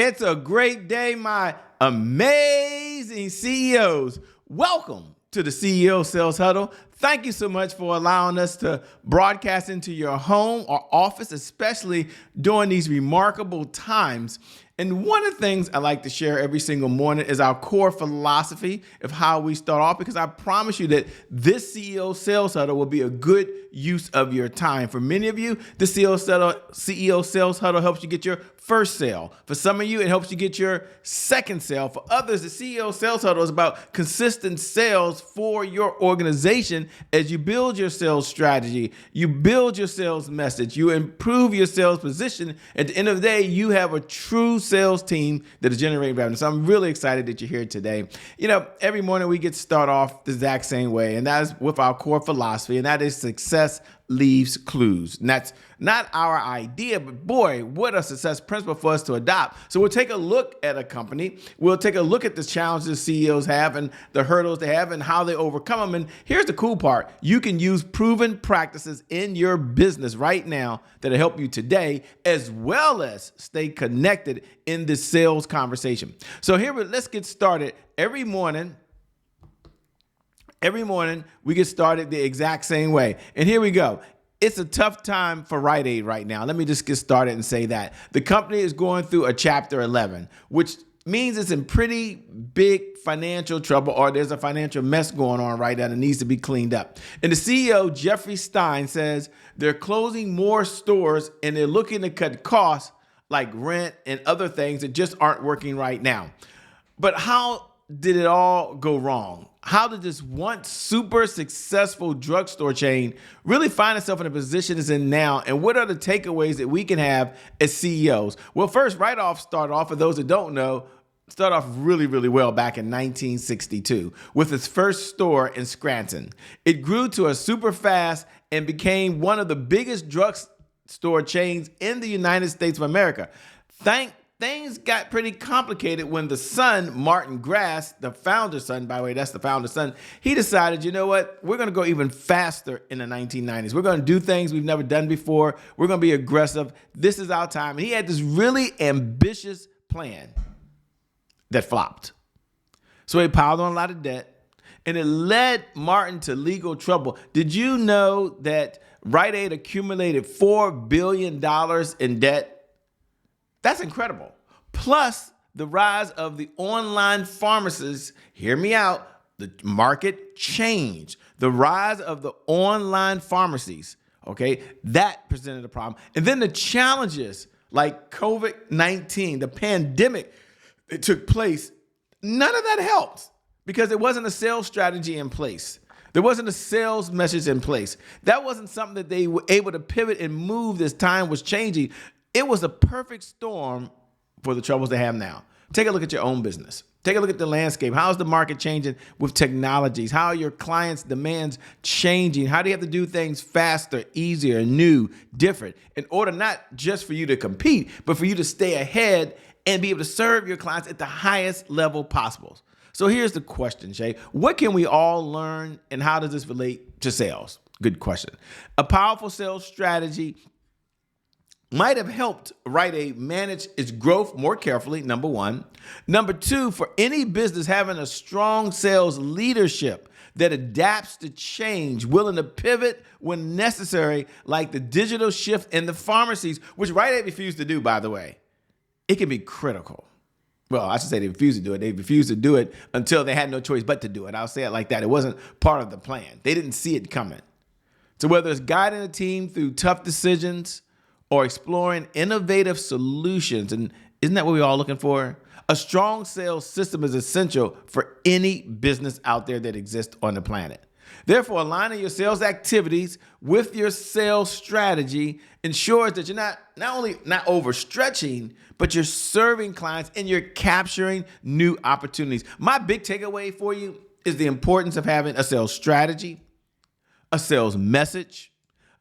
It's a great day, my amazing CEOs. Welcome to the CEO Sales Huddle. Thank you so much for allowing us to broadcast into your home or office, especially during these remarkable times. And one of the things I like to share every single morning is our core philosophy of how we start off, because I promise you that this CEO Sales Huddle will be a good use of your time. For many of you, the CEO Sales Huddle helps you get your first sale. For some of you, it helps you get your second sale. For others, the CEO Sales Huddle is about consistent sales for your organization as you build your sales strategy, you build your sales message, you improve your sales position. At the end of the day, you have a true sales team that is generating revenue. So I'm really excited that you're here today. You know, every morning we get start off the exact same way, and that is with our core philosophy, and that is success leaves clues. And that's not our idea, but boy, what a success principle for us to adopt. So we'll take a look at a company. We'll take a look at the challenges CEOs have and the hurdles they have and how they overcome them. And here's the cool part. You can use proven practices in your business right now that'll help you today, as well as stay connected in this sales conversation. So let's get started. Every morning, we get started the exact same way. And here we go. It's a tough time for Rite right now. Let me just get started and say that. The company is going through a Chapter 11, which means it's in pretty big financial trouble, or there's a financial mess going on right now that needs to be cleaned up. And the CEO, Jeffrey Stein, says they're closing more stores and they're looking to cut costs like rent and other things that just aren't working right now. But how did it all go wrong? How did this once super successful drugstore chain really find itself in a position it's in now? And what are the takeaways that we can have as CEOs? Well, first, started off, for those that don't know, started off really, really well back in 1962 with its first store in Scranton. It grew to a super fast and became one of the biggest drugstore chains in the United States of America. Things got pretty complicated when the son, Martin Grass, the founder's son, by the way, that's the founder's son, he decided, you know what, we're going to go even faster in the 1990s. We're going to do things we've never done before. We're going to be aggressive. This is our time. And he had this really ambitious plan that flopped. So he piled on a lot of debt, and it led Martin to legal trouble. Did you know that Rite Aid accumulated $4 billion in debt? That's incredible. Plus, the rise of the online pharmacies, hear me out, the market changed. The rise of the online pharmacies, okay, that presented a problem. And then the challenges like COVID-19, the pandemic that took place, none of that helped because there wasn't a sales strategy in place. There wasn't a sales message in place. That wasn't something that they were able to pivot and move as time was changing. It was a perfect storm for the troubles they have now. Take a look at your own business. Take a look at the landscape. How is the market changing with technologies? How are your clients' demands changing? How do you have to do things faster, easier, new, different, in order not just for you to compete, but for you to stay ahead and be able to serve your clients at the highest level possible? So here's the question, Shay. What can we all learn, and how does this relate to sales? Good question. A powerful sales strategy might have helped Rite Aid manage its growth more carefully, number one. Number two, for any business having a strong sales leadership that adapts to change, willing to pivot when necessary, like the digital shift in the pharmacies, which Rite Aid refused to do, by the way. It can be critical. Well, I should say they refused to do it. They refused to do it until they had no choice but to do it. I'll say it like that. It wasn't part of the plan. They didn't see it coming. So whether it's guiding a team through tough decisions or exploring innovative solutions. And isn't that what we're all looking for? A strong sales system is essential for any business out there that exists on the planet. Therefore, aligning your sales activities with your sales strategy ensures that you're not only not overstretching, but you're serving clients and you're capturing new opportunities. My big takeaway for you is the importance of having a sales strategy, a sales message,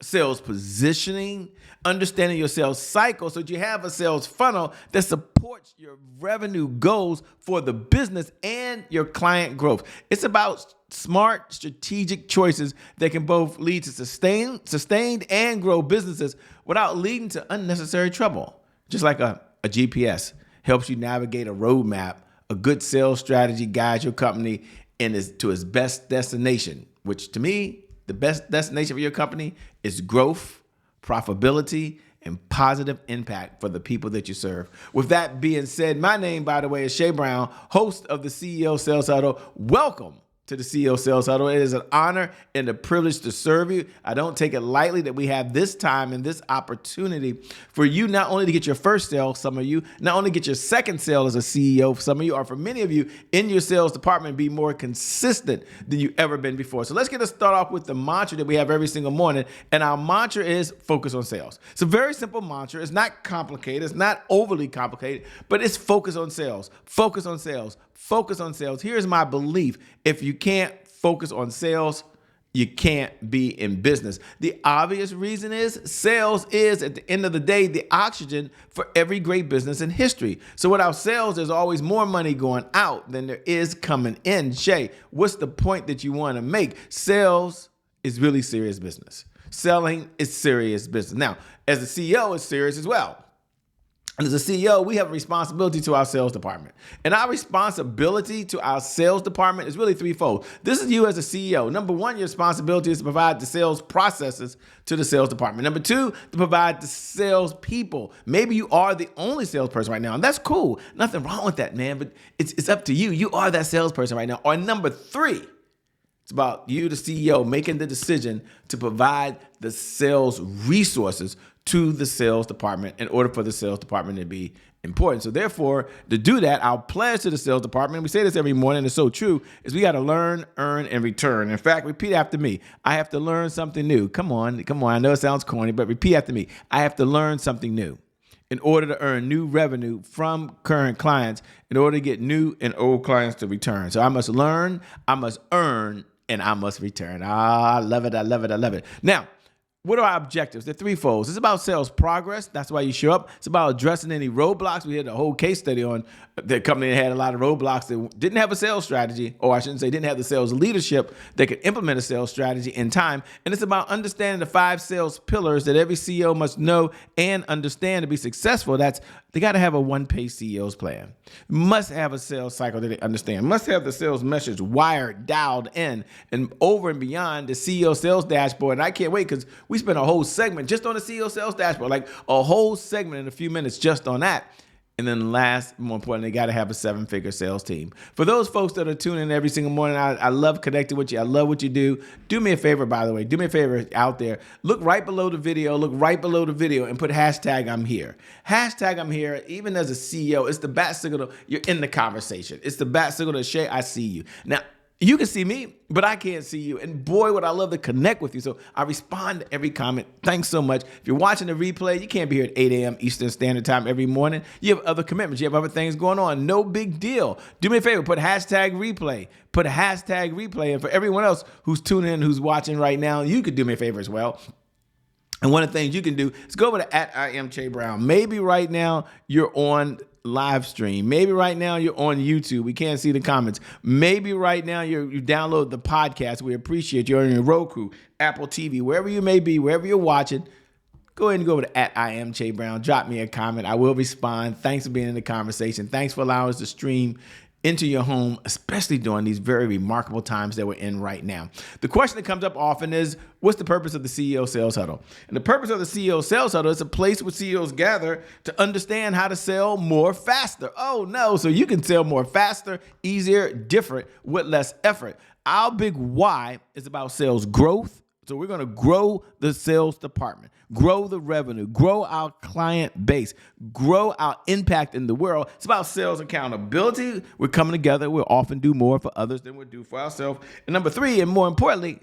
sales positioning, understanding your sales cycle so that you have a sales funnel that supports your revenue goals for the business and your client growth. It's about smart, strategic choices that can both lead to sustained and grow businesses without leading to unnecessary trouble. Just like a GPS. helps you navigate a roadmap. A good sales strategy guides your company to its best destination, which to me, the best destination for your company is growth, profitability, and positive impact for the people that you serve. With that being said, my name, by the way, is Shay Brown, host of the CEO Sales Huddle. Welcome to the CEO Sales Huddle. It is an honor and a privilege to serve you. I don't take it lightly that we have this time and this opportunity for you not only to get your first sale, some of you, not only get your second sale as a CEO, some of you, or for many of you in your sales department, be more consistent than you've ever been before. So let's get us started off with the mantra that we have every single morning. And our mantra is focus on sales. It's a very simple mantra. It's not complicated. It's not overly complicated, but it's focus on sales. Focus on sales. Focus on sales. Here's my belief. If you can't focus on sales, you can't be in business. The obvious reason is sales is, at the end of the day, the oxygen for every great business in history. So without sales, there's always more money going out than there is coming in. Shay, what's the point that you want to make? Sales is really serious business. Selling is serious business. Now, as a CEO, it's serious as well. And as a CEO, we have a responsibility to our sales department. And our responsibility to our sales department is really threefold. This is you as a CEO. Number one, your responsibility is to provide the sales processes to the sales department. Number two, to provide the sales people. Maybe you are the only salesperson right now, and that's cool. Nothing wrong with that, man, but it's up to you. You are that salesperson right now. Or number three, it's about you, the CEO, making the decision to provide the sales resources to the sales department in order for the sales department to be important. So therefore, to do that, our pledge to the sales department, we say this every morning, it's so true, is we got to learn, earn, and return. In fact, repeat after me. I have to learn something new. Come on. I know it sounds corny, but repeat after me. I have to learn something new in order to earn new revenue from current clients, in order to get new and old clients to return. So I must learn, I must earn, and I must return. I love it. I love it. I love it. Now, what are our objectives? They're threefold. It's about sales progress. That's why you show up. It's about addressing any roadblocks. We had a whole case study on the company that had a lot of roadblocks that didn't have a sales strategy, or I shouldn't say didn't have the sales leadership that could implement a sales strategy in time. And it's about understanding the 5 sales pillars that every CEO must know and understand to be successful. They got to have a one-page CEO's plan. Must have a sales cycle that they understand. Must have the sales message wired, dialed in, and over and beyond the CEO sales dashboard. And I can't wait because we spent a whole segment just on the CEO sales dashboard, like a whole segment in a few minutes just on that. And then last, more importantly, they got to have a 7-figure sales team. For those folks that are tuning in every single morning, I love connecting with you. I love what you do. Do me a favor, by the way. Do me a favor out there. Look right below the video. And put hashtag I'm here. Hashtag I'm here. Even as a CEO, it's the bat signal. You're in the conversation. It's the bat signal to Shay, I see you. Now, you can see me, but I can't see you. And boy, would I love to connect with you. So I respond to every comment. Thanks so much. If you're watching the replay, you can't be here at 8 a.m. Eastern Standard Time every morning. You have other commitments. You have other things going on. No big deal. Do me a favor. Put hashtag replay. Put a hashtag replay. And for everyone else who's tuning in, who's watching right now, you could do me a favor as well. And one of the things you can do is go over to @IamChayBrown. Maybe right now you're on live stream. Maybe right now you're on YouTube. We can't see the comments. Maybe right now you download the podcast. We appreciate you on your Roku, Apple TV, wherever you may be, wherever you're watching. Go ahead and go over to @IamChayBrown. Drop me a comment. I will respond. Thanks for being in the conversation. Thanks for allowing us to stream into your home, especially during these very remarkable times that we're in right now. The question that comes up often is, what's the purpose of the CEO Sales Huddle? And the purpose of the CEO Sales Huddle is a place where CEOs gather to understand how to sell more faster. Oh no, so you can sell more faster, easier, different, with less effort. Our big why is about sales growth. So we're going to grow the sales department, grow the revenue, grow our client base, grow our impact in the world. It's about sales accountability. We're coming together. We'll often do more for others than we do for ourselves. And number 3, and more importantly,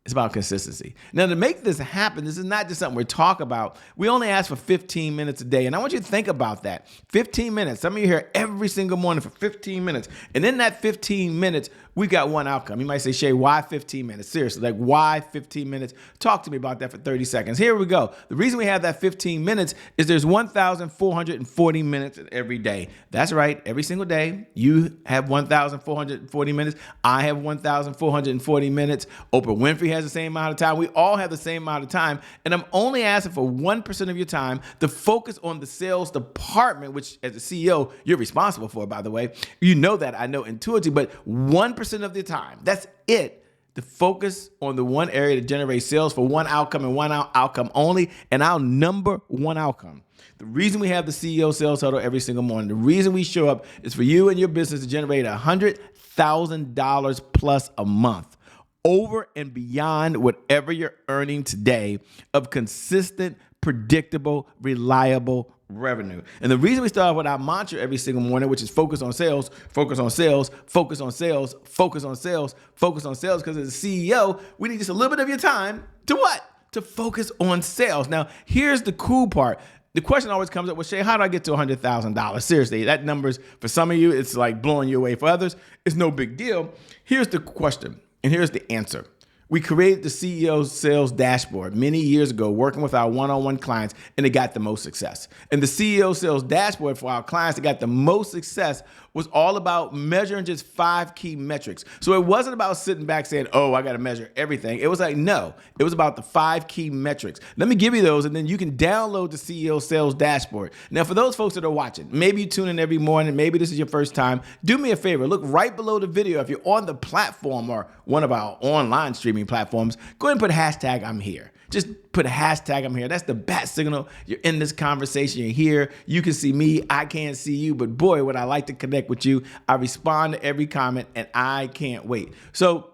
it's about consistency. Now, to make this happen, this is not just something we talk about. We only ask for 15 minutes a day. And I want you to think about that. 15 minutes. Some of you here every single morning for 15 minutes. And in that 15 minutes, we got one outcome. You might say, Shay, why 15 minutes? Seriously, like why 15 minutes? Talk to me about that for 30 seconds. Here we go. The reason we have that 15 minutes is there's 1,440 minutes in every day. That's right. Every single day, you have 1,440 minutes. I have 1,440 minutes. Oprah Winfrey has the same amount of time. We all have the same amount of time. And I'm only asking for 1% of your time to focus on the sales department, which as a CEO, you're responsible for, by the way. You know that, I know intuitively, but 1% of the time, that's it, to focus on the one area to generate sales for one outcome and one outcome only, and our number one outcome. The reason we have the CEO Sales Huddle every single morning, the reason we show up is for you and your business to generate $100,000 plus a month, over and beyond whatever you're earning today, of consistent, predictable, reliable revenue. And the reason we start with our mantra every single morning, which is focus on sales, focus on sales, focus on sales, focus on sales, focus on sales, because as a CEO, we need just a little bit of your time to what? To focus on sales. Now, here's the cool part. The question always comes up, well, Shay, how do I get to $100,000? Seriously, that number's, for some of you, it's like blowing you away. For others, it's no big deal. Here's the question, and here's the answer. We created the CEO Sales Dashboard many years ago, working with our one-on-one clients, and it got the most success. And the CEO Sales Dashboard for our clients that got the most success was all about measuring just 5 key metrics. So it wasn't about sitting back saying, oh, I got to measure everything. It was like, no, it was about the 5 key metrics. Let me give you those, and then you can download the CEO Sales Dashboard. Now, for those folks that are watching, maybe you tune in every morning, maybe this is your first time, do me a favor, look right below the video. If you're on the platform or one of our online streaming platforms, go ahead and put hashtag I'm here. Just put a hashtag I'm here. That's the bat signal. You're in this conversation. You're here. You can see me. I can't see you. But boy, would I like to connect with you. I respond to every comment, and I can't wait. So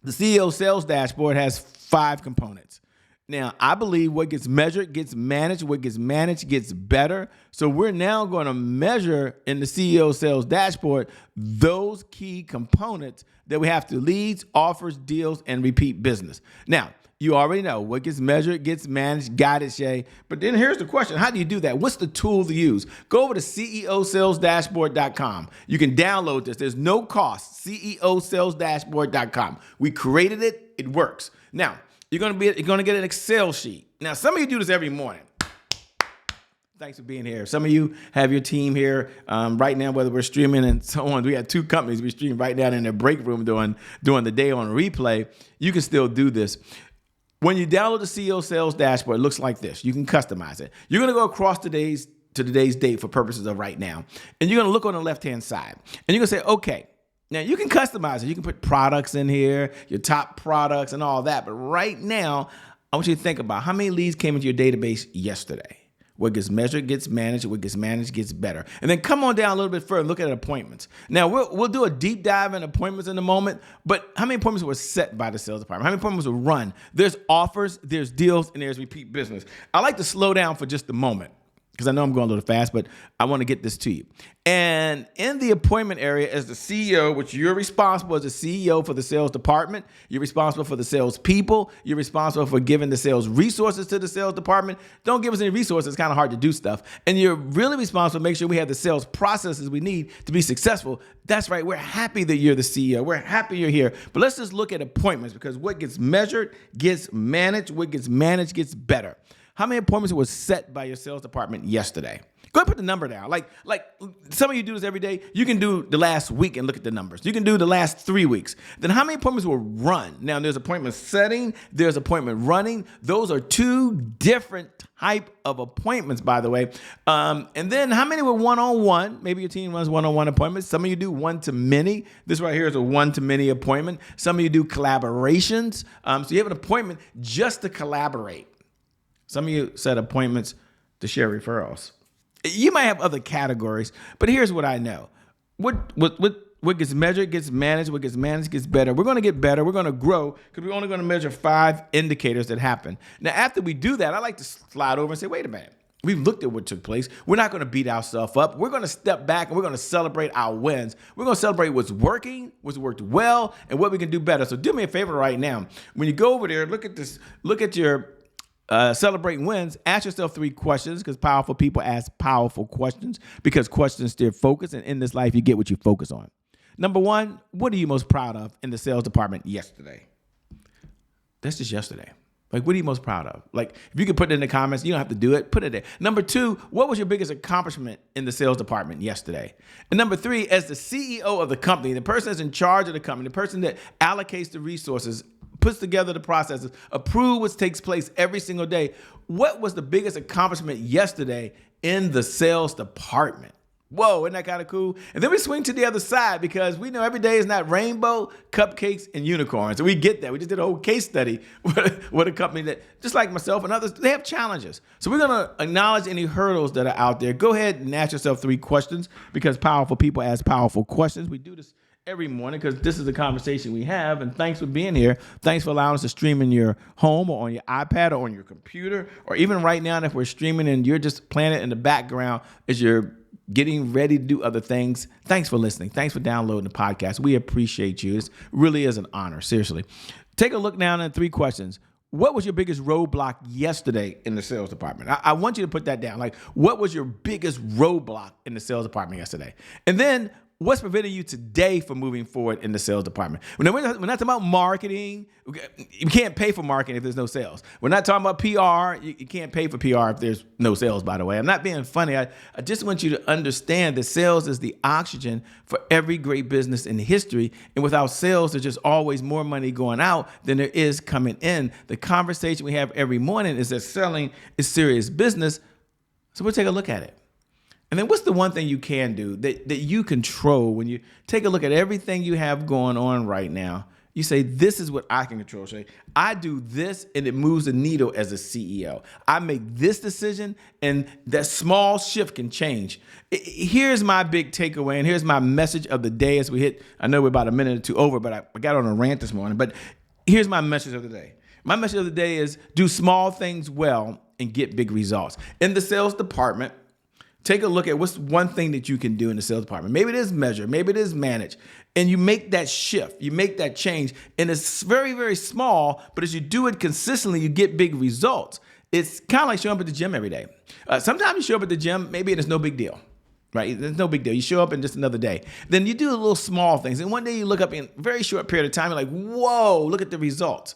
the CEO Sales Dashboard has 5 components. Now, I believe what gets measured gets managed. What gets managed gets better. So we're now going to measure in the CEO Sales Dashboard those key components that we have to: leads, offers, deals, and repeat business. Now, you already know what gets measured gets managed. Got it, Shay. But then here's the question. How do you do that? What's the tool to use? Go over to CEOsalesDashboard.com. You can download this. There's no cost. CEOsalesDashboard.com. We created it. It works. Now, you're going to get an Excel sheet. Now, some of you do this every morning. Thanks for being here. Some of you have your team here right now, whether we're streaming and so on. We have 2 companies we stream right now in their break room doing the day on replay. You can still do this. When you download the CEO Sales Dashboard, it looks like this. You can customize it. You're going to go across today's date for purposes of right now. And you're going to look on the left-hand side. And you're going to say, okay, now you can customize it. You can put products in here, your top products and all that. But right now, I want you to think about how many leads came into your database yesterday. What gets measured gets managed. What gets managed gets better. And then come on down a little bit further and look at appointments. Now, we'll do a deep dive in appointments in a moment, but how many appointments were set by the sales department? How many appointments were run? There's offers, there's deals, and there's repeat business. I like to slow down for just a moment, because I know I'm going a little fast, but I want to get this to you. And in the appointment area, as the CEO, which you're responsible as the CEO for the sales department, you're responsible for the sales people, you're responsible for giving the sales resources to the sales department. Don't give us any resources. It's kind of hard to do stuff. And you're really responsible to make sure we have the sales processes we need to be successful. That's right. We're happy that you're the CEO. We're happy you're here. But let's just look at appointments, because what gets measured gets managed. What gets managed gets better. How many appointments were set by your sales department yesterday? Go ahead and put the number down. Like some of you do this every day. You can do the last week and look at the numbers. You can do the last 3 weeks. Then how many appointments were run? Now, there's appointment setting. There's appointment running. Those are 2 different type of appointments, by the way. And then how many were one-on-one? Maybe your team runs one-on-one appointments. Some of you do one-to-many. This right here is a one-to-many appointment. Some of you do collaborations. So you have an appointment just to collaborate. Some of you set appointments to share referrals. You might have other categories, but here's what I know. What gets measured gets managed. What gets managed gets better. We're going to get better. We're going to grow, because we're only going to measure 5 indicators that happen. Now, after we do that, I like to slide over and say, wait a minute. We've looked at what took place. We're not going to beat ourselves up. We're going to step back and we're going to celebrate our wins. We're going to celebrate what's working, what's worked well, and what we can do better. So do me a favor right now. When you go over there, look at this. Look at your celebrating wins. Ask yourself 3 questions, because powerful people ask powerful questions, because questions steer focus. And in this life, you get what you focus on. Number one, what are you most proud of in the sales department yesterday? That's just yesterday. Like, what are you most proud of? Like, if you could put it in the comments, you don't have to do it. Put it there. Number two, what was your biggest accomplishment in the sales department yesterday? And number three, as the CEO of the company, the person that's in charge of the company, the person that allocates the resources, puts together the processes, approves what takes place every single day, what was the biggest accomplishment yesterday in the sales department? Whoa, isn't that kind of cool? And then we swing to the other side because we know every day is not rainbow, cupcakes, and unicorns. And we get that. We just did a whole case study with a company that, just like myself and others, they have challenges. So we're going to acknowledge any hurdles that are out there. Go ahead and ask yourself 3 questions because powerful people ask powerful questions. We do this every morning because this is the conversation we have. And thanks for being here. Thanks for allowing us to stream in your home or on your iPad or on your computer, or even right now if we're streaming and you're just playing it in the background as you're getting ready to do other things. Thanks for listening. Thanks for downloading the podcast. We appreciate you. It really is an honor, seriously. Take a look now at 3 questions. What was your biggest roadblock yesterday in the sales department? I want you to put that down. Like, what was your biggest roadblock in the sales department yesterday? And then, what's preventing you today from moving forward in the sales department? We're not talking about marketing. You can't pay for marketing if there's no sales. We're not talking about PR. You can't pay for PR if there's no sales, by the way. I'm not being funny. I just want you to understand that sales is the oxygen for every great business in history. And without sales, there's just always more money going out than there is coming in. The conversation we have every morning is that selling is serious business. So we'll take a look at it. And then what's the one thing you can do that you control when you take a look at everything you have going on right now? You say, this is what I can control. Say, I do this and it moves the needle as a CEO. I make this decision and that small shift can change. Here's my big takeaway and here's my message of the day as we hit, I know we're about a minute or two over, but I got on a rant this morning, but here's my message of the day. My message of the day is do small things well and get big results. In the sales department, take a look at what's one thing that you can do in the sales department. Maybe it is measure, maybe it is manage. And you make that shift, you make that change. And it's very, very small, but as you do it consistently, you get big results. It's kind of like showing up at the gym every day. Sometimes you show up at the gym, maybe it's no big deal, right? It's no big deal. You show up in just another day. Then you do the little small things. And one day you look up in a very short period of time, you're like, whoa, look at the results.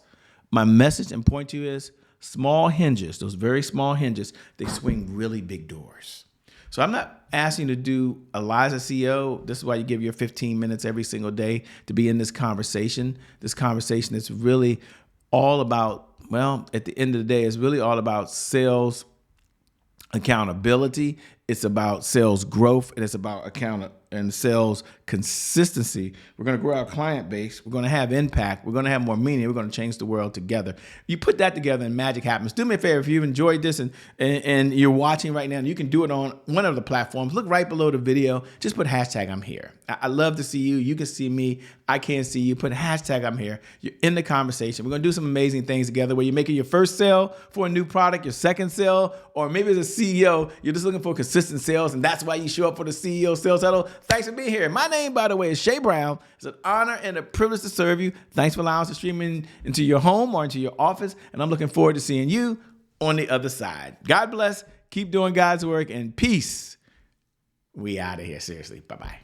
My message and point to you is small hinges, those very small hinges, they swing really big doors. So I'm not asking you to do a lot as a CEO. This is why you give your 15 minutes every single day to be in this conversation. This conversation is really all about, well, at the end of the day, it's really all about sales accountability. It's about sales growth, and it's about and sales consistency. We're going to grow our client base. We're going to have impact. We're going to have more meaning. We're going to change the world together. You put that together and magic happens. Do me a favor, if you've enjoyed this and you're watching right now, and you can do it on one of the platforms, look right below the video. Just put hashtag I'm here. I love to see you. You can see me. I can't see you. Put hashtag I'm here. You're in the conversation. We're going to do some amazing things together where you're making your first sale for a new product, your second sale, or maybe as a CEO, you're just looking for consistent sales, and that's why you show up for the CEO Sales Huddle. Thanks for being here. My name, by the way, is Shay Brown. It's an honor and a privilege to serve you. Thanks for allowing us to stream into your home or into your office, and I'm looking forward to seeing you on the other side. God bless. Keep doing God's work, and peace. We out of here. Seriously. Bye-bye.